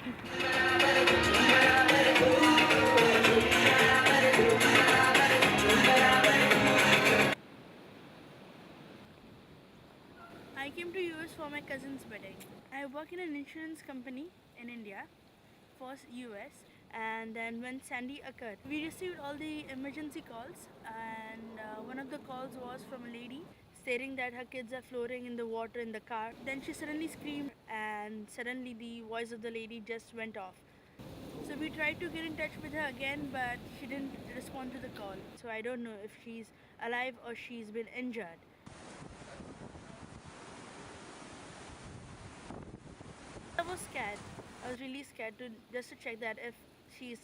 I came to US for my cousin's wedding. I work in an insurance company in India, first US, and then when Sandy occurred, we received all the emergency calls, and one of the calls was from a lady stating that her kids are floating in the water in the car. Then she suddenly screamed, and suddenly the voice of the lady just went off. So we tried to get in touch with her again, but she didn't respond to the call. So I don't know if she's alive or she's been injured. I was scared. I was really scared to just to check that if she's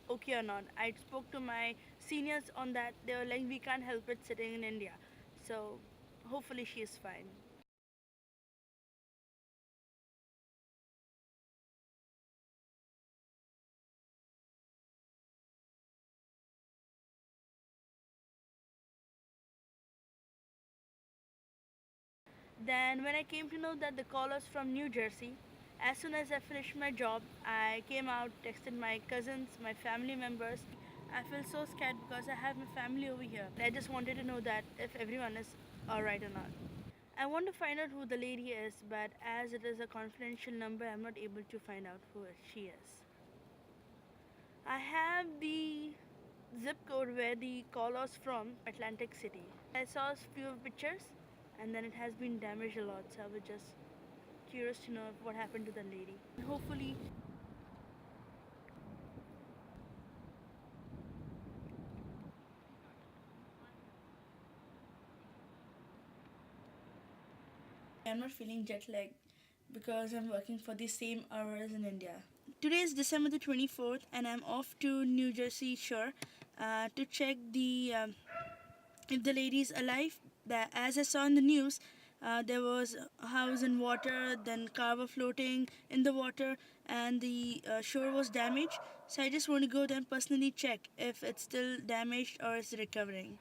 okay or not. I spoke to my seniors on that. They were like, we can't help it sitting in India. So hopefully she is fine. Then when I came to know that the call was from New Jersey, as soon as I finished my job, I came out, texted my cousins, my family members. I feel so scared because I have my family over here. I just wanted to know that if everyone is alright or not. I want to find out who the lady is, but as it is a confidential number, I'm not able to find out who she is. I have the zip code where the call was from, Atlantic City. I saw a few pictures and then it has been damaged a lot, so I was just curious to know what happened to the lady. Hopefully, I'm not feeling jet lagged because I'm working for the same hours in India. Today is December the 24th, and I'm off to New Jersey Shore to check the if the lady is alive. That, as I saw in the news, there was a house in water, then car were floating in the water, and the shore was damaged. So I just want to go there and personally check if it's still damaged or is recovering.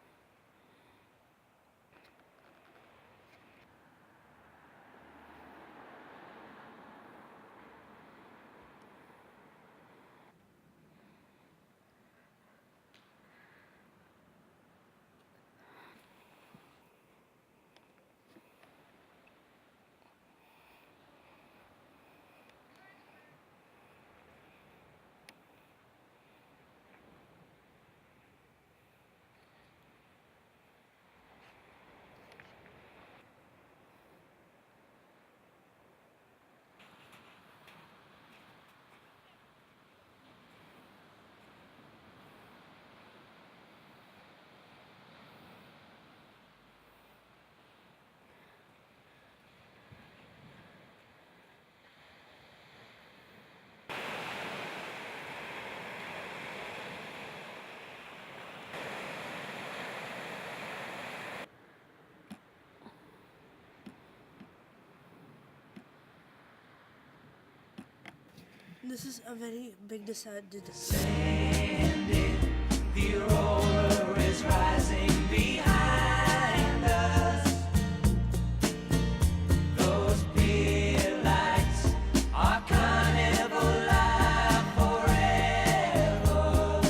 This is a very big decision. The roller is rising behind us. Those pier lights are carnival life forever.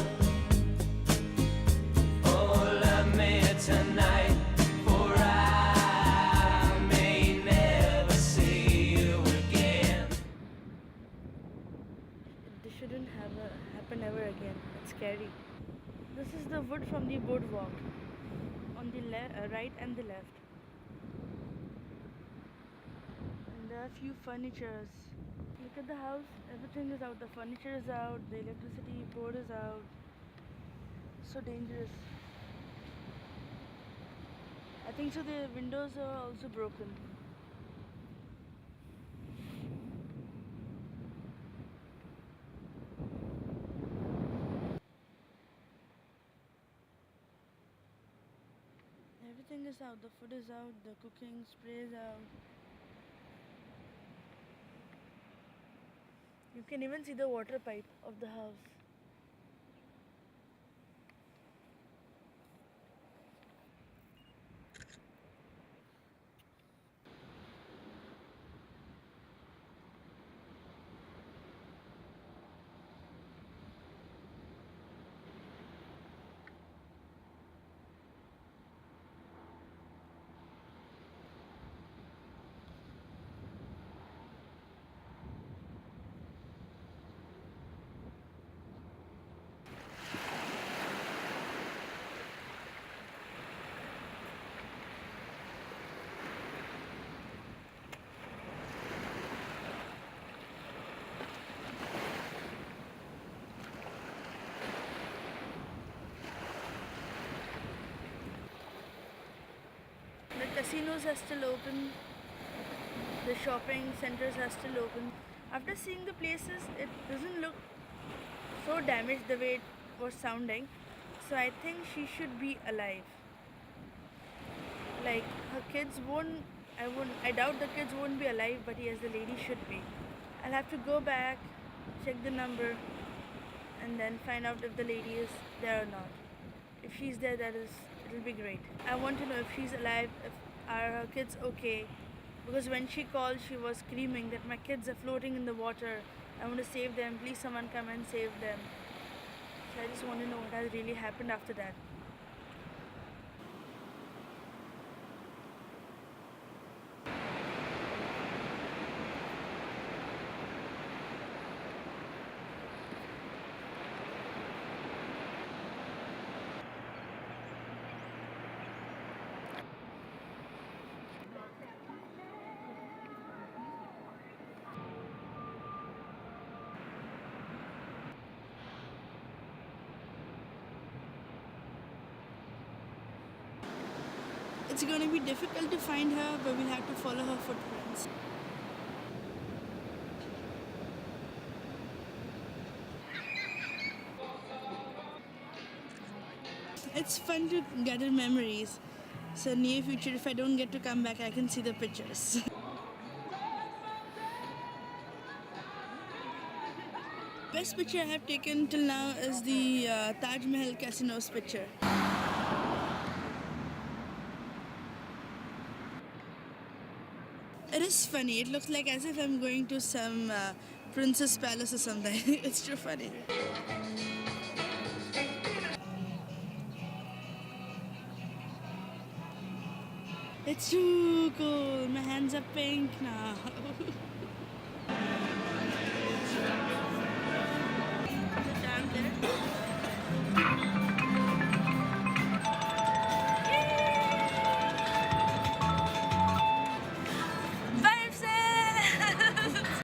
Oh, love me tonight, for I may never see you again. This shouldn't happen ever again. It's scary. This is the wood from the boardwalk on the right and the left. And there are few furnitures. Look at the house. Everything is out. The furniture is out. The electricity board is out. So dangerous. I think so. The windows are also broken. Everything is out. The food is out. The cooking spray is out. You can even see the water pipe of the house. casinos are still open, the shopping centers are still open. After seeing the places, it doesn't look so damaged the way it was sounding. So I think she should be alive. Like her kids won't. I doubt the kids won't be alive, but yes, the lady should be. I'll have to go back, check the number, and then find out if the lady is there or not. If she's there, it'll be great. I want to know if she's alive, if are her kids okay. Because when she called, she was screaming that my kids are floating in the water. I want to save them. Please, someone come and save them. So I just want to know what has really happened after that. It's going to be difficult to find her, but we'll have to follow her footprints. It's fun to gather memories. So near future, if I don't get to come back, I can see the pictures. Best picture I have taken till now is the Taj Mahal Casinos picture. It is funny. It looks like as if I'm going to some princess palace or something. It's too funny. It's too cool. My hands are pink now.